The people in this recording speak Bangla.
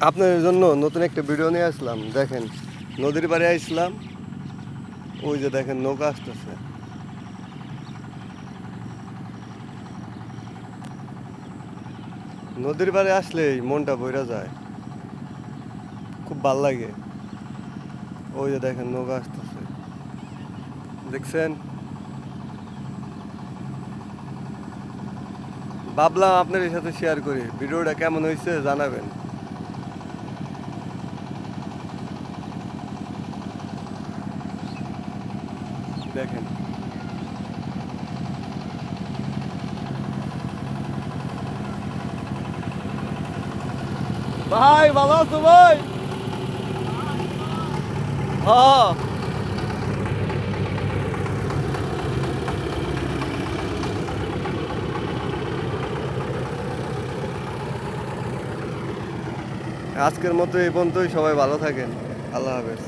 আপনাদের জন্য নতুন একটা ভিডিও নিয়ে আসলাম। দেখেন, নদীর পাড়ে আসলাম, ওই যে দেখেন নৌকা আসতেছে। নদীর পাড়ে আসলেই মনটা ভইরা যায়, খুব ভাল লাগে। ওই যে দেখেন নৌকা আসতেছে, দেখছেন? ভাবলাম আপনাদের সাথে শেয়ার করি, ভিডিওটা কেমন হয়েছে জানাবেন। দেখেন ভাই, ভালো আছো ভাই? হ্যাঁ, আজকের মতো এই পর্যন্তই। সবাই ভালো থাকেন। আল্লাহ হাফেজ।